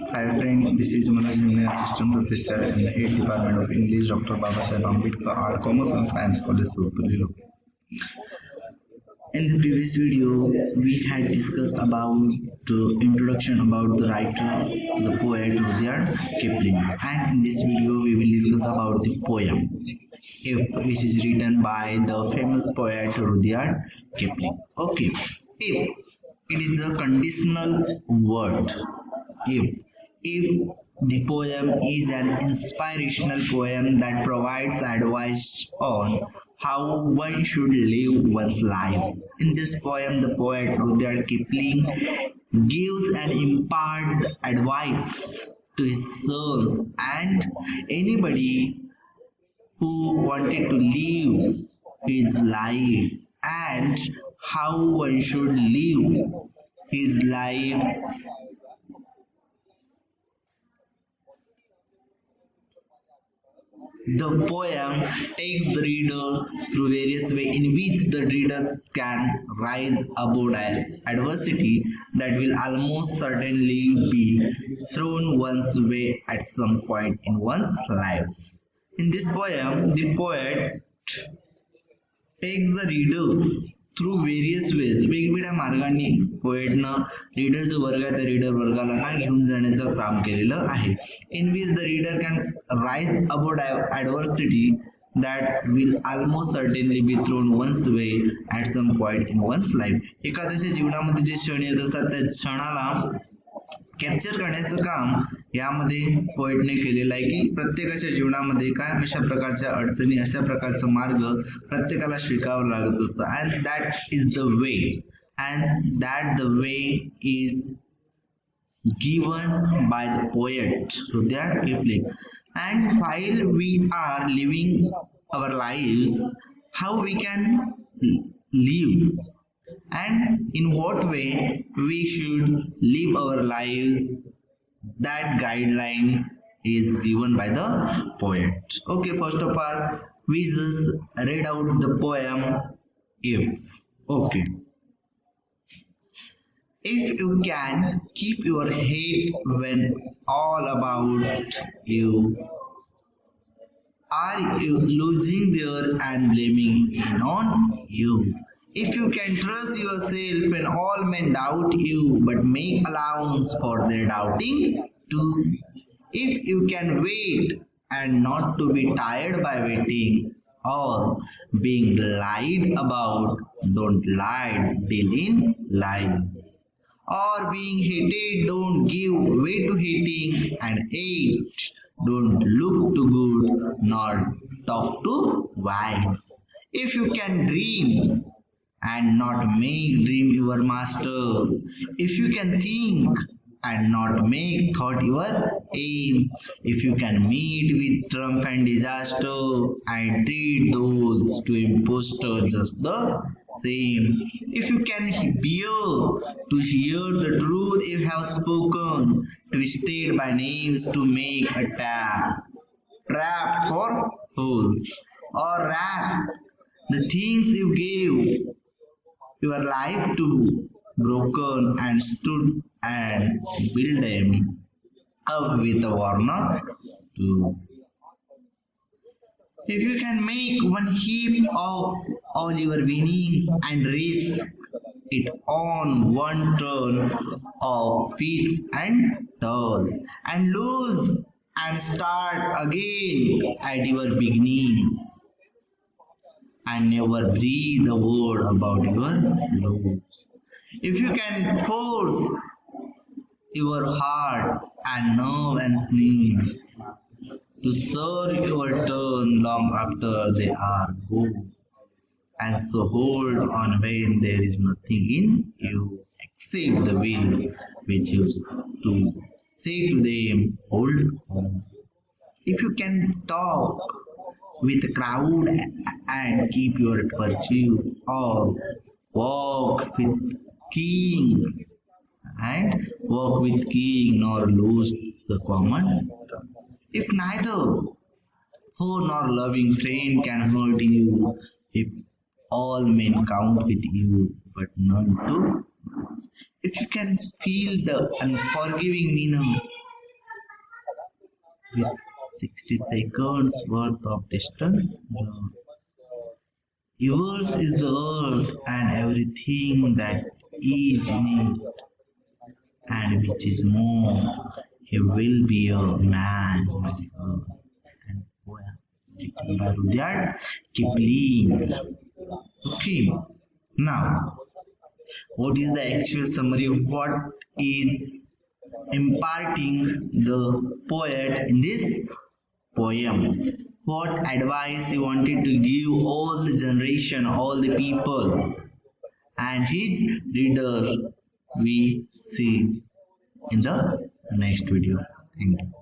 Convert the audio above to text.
Hi friend, this is Manoj Hemane, Assistant Professor in the Head Department of English, Dr. Babasaheb Ambedkar Art, Commerce and Science College, Surpuri. In the previous video, we had discussed about the introduction about the writer, the poet Rudyard Kipling, and in this video, we will discuss about the poem, "If," which is written by the famous poet Rudyard Kipling. Okay, if it is a conditional word. If the poem is an inspirational poem that provides advice on how one should live one's life. In this poem, the poet Rudyard Kipling gives and imparts advice to his sons and anybody who wanted to live his life and how one should live his life. The poem takes the reader through various ways in which the readers can rise above adversity that will almost certainly be thrown one's way at some point in one's lives. In this poem, the poet takes the reader through various ways वेगवेगळ्या मार्गांनी पोएटनं reader जो वर्ग आहे त्या reader वर्गाला ना घेऊन जाण्याचं काम केलेलं आहे in which the reader can rise about adversity that will almost certainly be thrown one's way at some point in one's life. एखाद्याच्या जीवनामध्ये जे क्षण येत असतात त्या क्षणाला कॅप्चर करण्याचं काम यामध्ये पोएटने केलेलं आहे की प्रत्येकाच्या जीवनामध्ये काय अशा प्रकारच्या अडचणी अशा प्रकारचा मार्ग प्रत्येकाला स्वीकारावं लागत असतं and that is the way and that the way is given by the poet Rudyard Kipling. And while we are living our lives, how we can live and in what way we should live our lives, that guideline is given by the poet. Okay, first of all, we just read out the poem If. Okay. If you can keep your head when all about you are you losing there and blaming in on you. If you can trust yourself when all men doubt you but make allowance for their doubting too. If you can wait and not to be tired by waiting or being lied about, don't lie till in lies. Or being hated, don't give way to hating, and eight, don't look too good nor talk too wise. If you can dream and not make dream your master, if you can think and not make thought your aim, if you can meet with triumph and disaster and treat those two impostors just the same, if you can bear to hear the truth you have spoken, twisted by names to make a trap for fools, or wrath the things you gave your life to broken and stood and build them up with a worn tools. If you can make one heap of all your winnings and risk it on one turn of feet and toes and lose and start again at your beginnings and never breathe a word about your loss. If you can force your heart and nerve and sneeze to serve your turn long after they are gone, and so hold on when there is nothing in you except the will which you to say to them, hold on. If you can talk with a crowd and keep your virtue, or walk with king and walk with king nor lose the common terms. If neither foe nor loving friend can hurt you, if all men count with you but none to, if you can feel the unforgiving meaner with 60 seconds worth of distance. Yours is the earth and everything that is in it, and which is more. You will be a man, my son. And poem written by Rudyard Kipling. Okay, now what is the actual summary of what is imparting the poet in this poem? What advice he wanted to give all the generation, all the people, and his reader we see in the next video. Thank you.